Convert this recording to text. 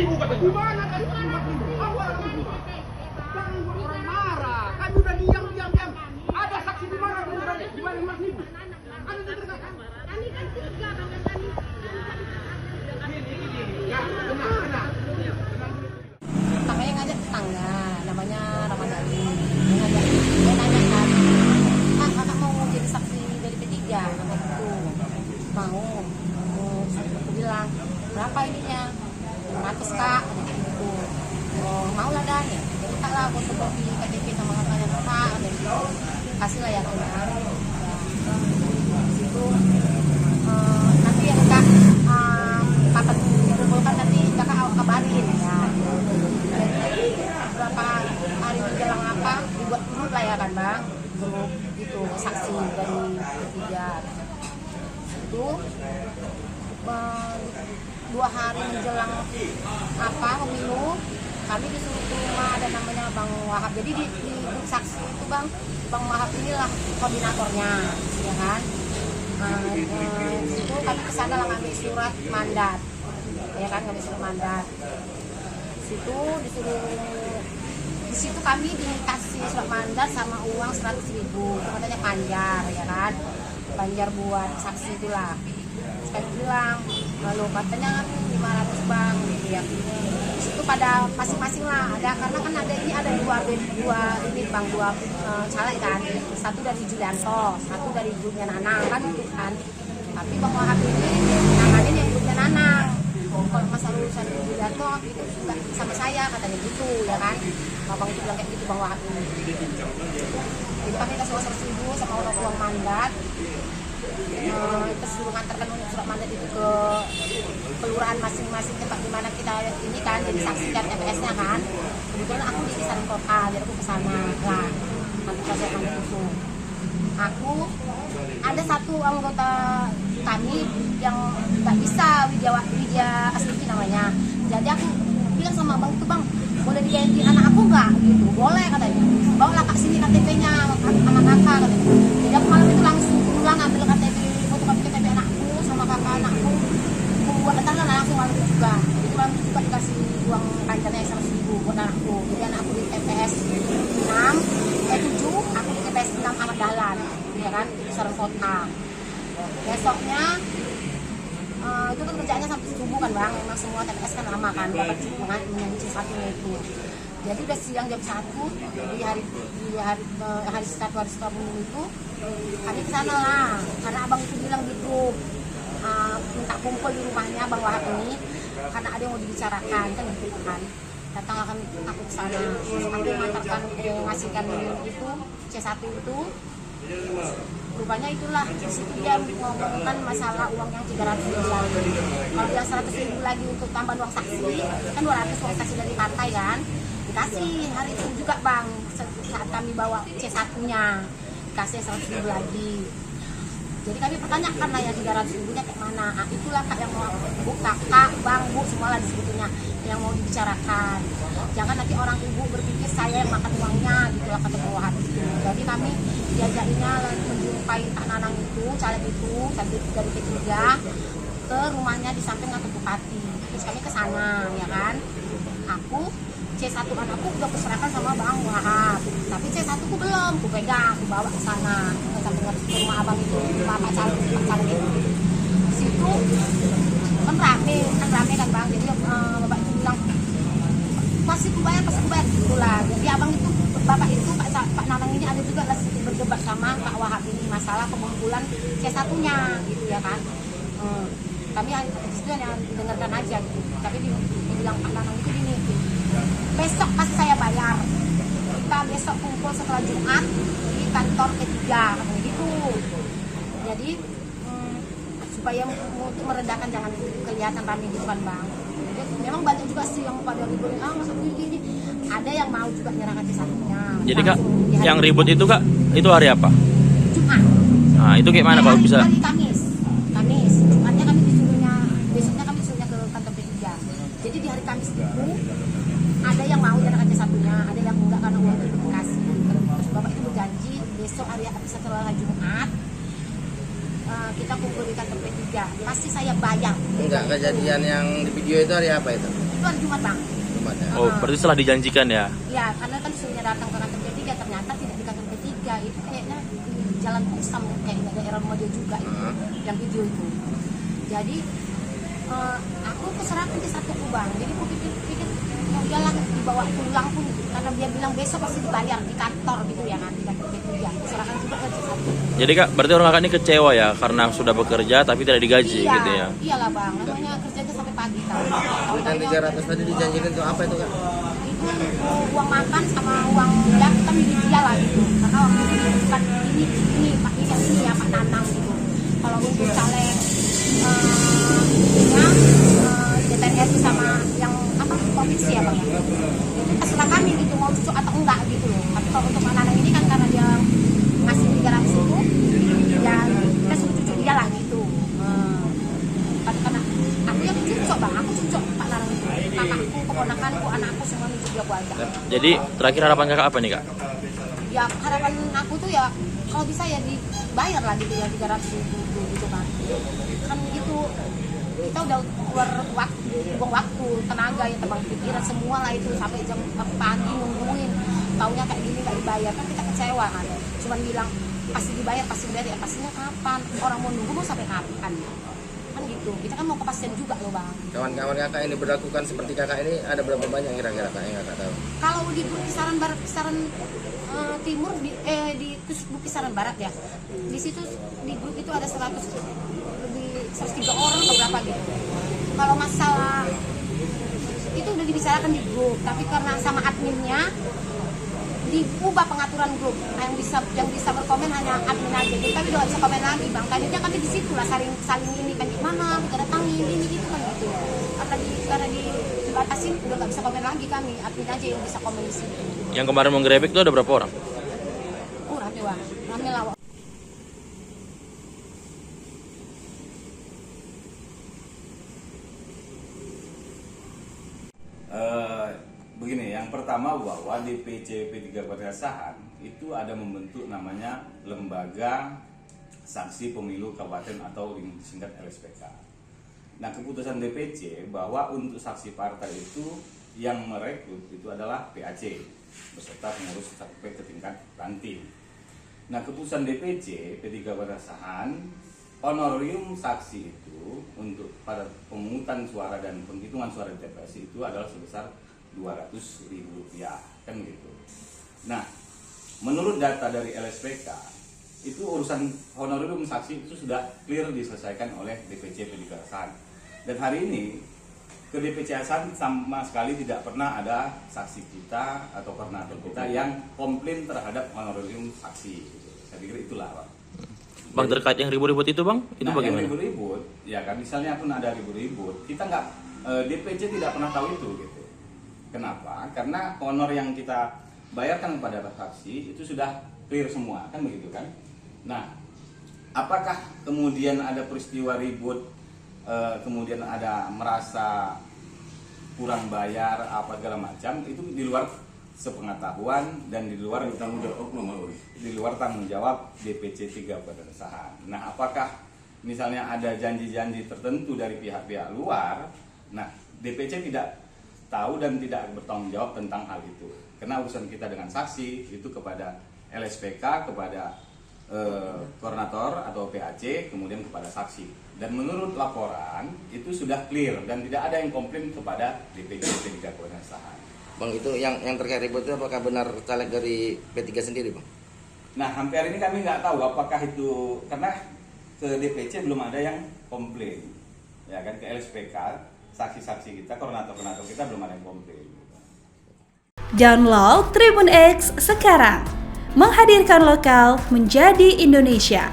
4.000 katanya. Gimana kan 4.000? Awal jangan buat orang marah. Kan udah diam. Ada saksi di mana? Di mana 4.000? Ada di dekat. Kami kan 3 kakak kami. Ya, tenang. Makanya ngajak tetangga, namanya Ramadhani. Dia nanya kan, kakak mau jadi saksi dari P3? Kata gitu. Mau. Aku bilang, berapa ininya? 500 kak, gitu. Oh, mau lah dan ya. Jadi tak lah fotokopi KTP sama kakaknya kakak, ada gitu. Kasih lah ya kan. Situ nanti ya kak, kapan dikumpulkan nanti kakak kabarin ya. Jadi berapa hari menjelang apa dibuat grup lah ya kan bang, grup itu saksi dari ketiga itu 2 hari menjelang apa pemilu kami disuruh ke rumah, ada namanya Bang Wahab. Jadi di grup saksi itu bang Wahab inilah koordinatornya ya kan. Itu kami kesana lah ngambil surat mandat ya kan, ngambil surat mandat situ disuruh. Di situ kami dikasih surat mandat sama uang 100.000 itu katanya panjar ya kan, panjar buat saksi itulah. Sekali bilang lalu katanya 500 bang gitu ya. Di situ pada masing-masing lah ada, karena kan ada ini ada dua ini bang, dua caleg kan, satu dari Julianto, satu dari grupnya Nanang kan gitu kan. Tapi Bang Wahab ini nanganin yang grupnya Nanang. Kalau masalah urusan Julianto itu sama saya katanya gitu ya kan. Bang itu bilang kayak gitu Bang Wahab ini. Jadi kami kasih uang 100.000 sama uang mandat. Kita suruh ngantarkan surat mandat itu ke kelurahan masing-masing tempat di mana kita ini kan jadi saksi kan TPS-nya kan. Kebetulan aku di Kisaran Kota, jadi aku kesana lah. Nanti saya mandat itu. Aku ada satu anggota kami yang nggak bisa Widya Astuti namanya. Jadi aku bilang sama bang itu, bang boleh diganti anak aku nggak gitu? Boleh katanya. Bawalah kak sini KTP-nya sama kakak katanya. Jadi aku malam itu langsung pulang ambil KTP, fotokopi KTP anakku sama kakak anakku. Aku buat datang langsung malam itu juga. Jadi malam itu juga dikasih uang kantornya 100.000 buat anakku. Jadi anakku di TPS 7, aku di TPS 6 Ahmad Dahlan, ya kan, di Kisaran Kota. Besoknya itu kan kerjaannya sampai subuh kan bang, memang semua TPS kan lama kan, dapat menyanyi C1-nya itu. Jadi udah siang jam 1 di hari setelah pemilu itu kami kesana lah, karena abang itu bilang gitu minta kumpul di rumahnya Bang Wahab ini karena ada yang mau dibicarakan kan gitu kan. Datanglah aku kesana, aku mengantarkan ngasihkan itu C1 itu. Rupanya itulah di situ dia ngomongkan masalah uang yang 300.000 lagi. Kalau dia 100.000 lagi untuk tambah uang saksi, kan 200 uang saksi dari partai kan, dikasih hari itu juga bang. Saat kami bawa C1-nya dikasih 100.000 lagi. Jadi kami pertanyakan lah yang 300.000-nya kayak mana. Nah, itulah kak yang mau bu, kakak, bang, bu, semua lah disebutnya yang mau dibicarakan. Jangan nanti orang ibu berpikir saya yang makan uangnya, gitulah kata Bang Wahab itu. Jadi kami diajakinnya menjumpai Kak Nanang itu, caleg dari P3 ke rumahnya di samping kantor bupati. Terus kami ke sana, ya kan. Aku C1 anakku udah kuserahkan sama Bang Wahab, tapi C1 ku belum, ku pegang, ku bawa ke sana ke rumah abang itu, bapak caleg itu. Di situ kan rame kan bang, jadi bapak itu bilang pasti ku bayar gitulah. Jadi abang itu, bapak itu Pak Nanang ini ada juga lah berdebat sama Pak Wahab ini masalah pengumpulan C1-nya gitu ya kan. Kami di situ hanya dengarkan aja gitu, tapi dibilang Pak Nanang itu gini, besok pasti saya bayar, kita besok kumpul setelah Jumat di kantor P3 katanya gitu. Jadi supaya untuk meredakan jangan kelihatan rame gitu kan bang. Jadi, memang banyak juga sih yang pada ribut, masa gini ada yang mau juga nyerahkan C1-nya. Jadi kak, yang ribut itu kak, itu hari apa? Jumat. Nah itu kayak mana kalau bisa? Hari Kamis. Jumatnya kami disuruhnya, besoknya kami disuruhnya ke kantor P3. Jadi di hari Kamis itu ada yang mau nyerahkan C1-nya, ada yang enggak karena uang itu dikasih. Terus bapak itu berjanji besok hari setelah Jumat kita kumpul di kantor P3, pasti saya bayar. Enggak, kejadian yang di video itu hari apa itu? Itu hari Jumat bang. Oh, berarti setelah dijanjikan ya? Ya, karena kan disuruhnya datang ke kantor P3, ternyata tidak di kantor P3. Itu kayaknya di Jalan Kusam, kayaknya daerah Mojo juga itu, yang video itu. Jadi, aku keserahkan ke satu bang. Jadi aku pikir mau jalan dibawa pulang pun, karena dia bilang besok pasti dibayar di kantor gitu ya kan, di kantor P3. Keserahkan juga ke satu. Jadi kak, berarti orang kakak ini kecewa ya karena sudah bekerja tapi tidak digaji Iya, gitu ya? iyalah bang, namanya kerjanya sampai pagi tahu. Dan 300 tadi dijanjikan itu apa itu kak? Itu uang makan sama uang ya kita milih dia lah gitu. Karena waktu itu bukan ini Pak ini yang ini ya Pak Nanang gitu. Kalau untuk caleg DPRD sama yang apa provinsi ya bang ya. Itu terserah kami gitu mau cucuk atau enggak gitu loh. Tapi kalau untuk Pak Nanang ini kan karena dia ngasih 300 itu ya kita suruh cucuk dia lah gitu. Karena aku yang cucuk bang, aku cucuk Pak Nanang itu. Kakakku, keponakanku, anakku semua cucuk dia gua aja. Jadi terakhir harapan kakak apa nih kak? Ya harapan aku tuh ya kalau bisa ya dibayar lah gitu ya 300 ribu gitu kan. Kan gitu kita udah keluar waktu, buang waktu, tenaga yang terbang pikiran semua lah itu sampai jam pagi nungguin. Taunya kayak gini nggak dibayar kan kita kecewa kan. Cuman bilang pasti dibayar ya pastinya kapan? Orang mau nunggu mau sampai kapan? Kan gitu. Kita kan mau kepastian juga loh bang. Kawan-kawan kakak ini berlakukan seperti kakak ini ada berapa banyak kira-kira kak yang kakak tahu? Kalau di kisaran barat, kisaran timur di kisaran barat ya. Di situ di grup itu ada 103 orang atau berapa gitu. Kalau masalah itu udah dibicarakan di grup, tapi karena sama adminnya diubah pengaturan grup. Nah, yang bisa berkomen hanya admin aja. Kita udah nggak bisa komen lagi bang. Tadinya kami di situ lah saling ini kan gimana kita datangin ini gitu kan gitu. Karena dibatasin udah nggak bisa komen lagi kami. Admin aja yang bisa komen di situ. Yang kemarin menggerebek itu ada berapa orang? Rame bang, rame lah. Begini, yang pertama bahwa DPC P3 Berdasarkan itu ada membentuk namanya Lembaga Saksi Pemilu Kabupaten atau disingkat LSPK. Nah, keputusan DPC bahwa untuk saksi partai itu yang merekrut itu adalah PAC beserta pengurus sampai ke tingkat ranting. Nah, keputusan DPC P3 Berdasarkan honorarium saksi itu untuk pada pemungutan suara dan penghitungan suara di TPS itu adalah sebesar Rp200.000 kan gitu. Nah, menurut data dari LSPK itu urusan honorarium saksi itu sudah clear diselesaikan oleh DPC P3 Hasan. Dan hari ini ke DPC Hasan sama sekali tidak pernah ada saksi kita atau koordinator kita yang komplain terhadap honorarium saksi. Saya pikir itulah Pak. Bang, terkait yang ribut-ribut itu bang, itu bagaimana? Yang ribut-ribut, ya kan misalnya pun ada ribut-ribut, kita nggak DPC tidak pernah tahu itu gitu. Kenapa? Karena honor yang kita bayarkan kepada saksi itu sudah clear semua, kan begitu kan? Nah, apakah kemudian ada peristiwa ribut, kemudian ada merasa kurang bayar apa segala macam, itu di luar sepengetahuan dan di luar tanggung jawab DPC 3 Berdasarkan. Nah, apakah misalnya ada janji-janji tertentu dari pihak-pihak luar? Nah, DPC tidak tahu dan tidak bertanggung jawab tentang hal itu. Karena urusan kita dengan saksi itu kepada LSPK, kepada koordinator atau PAC, kemudian kepada saksi. Dan menurut laporan itu sudah clear dan tidak ada yang komplain kepada DPC P3 Berdasarkan. Bang, itu yang terkait ribut itu apakah benar caleg dari P3 sendiri bang? Nah, hampir ini kami nggak tahu apakah itu karena ke DPC belum ada yang komplain, ya kan, ke LSPK saksi-saksi kita, koordinator-koordinator kita belum ada yang komplain. Download Tribun X sekarang, menghadirkan lokal menjadi Indonesia.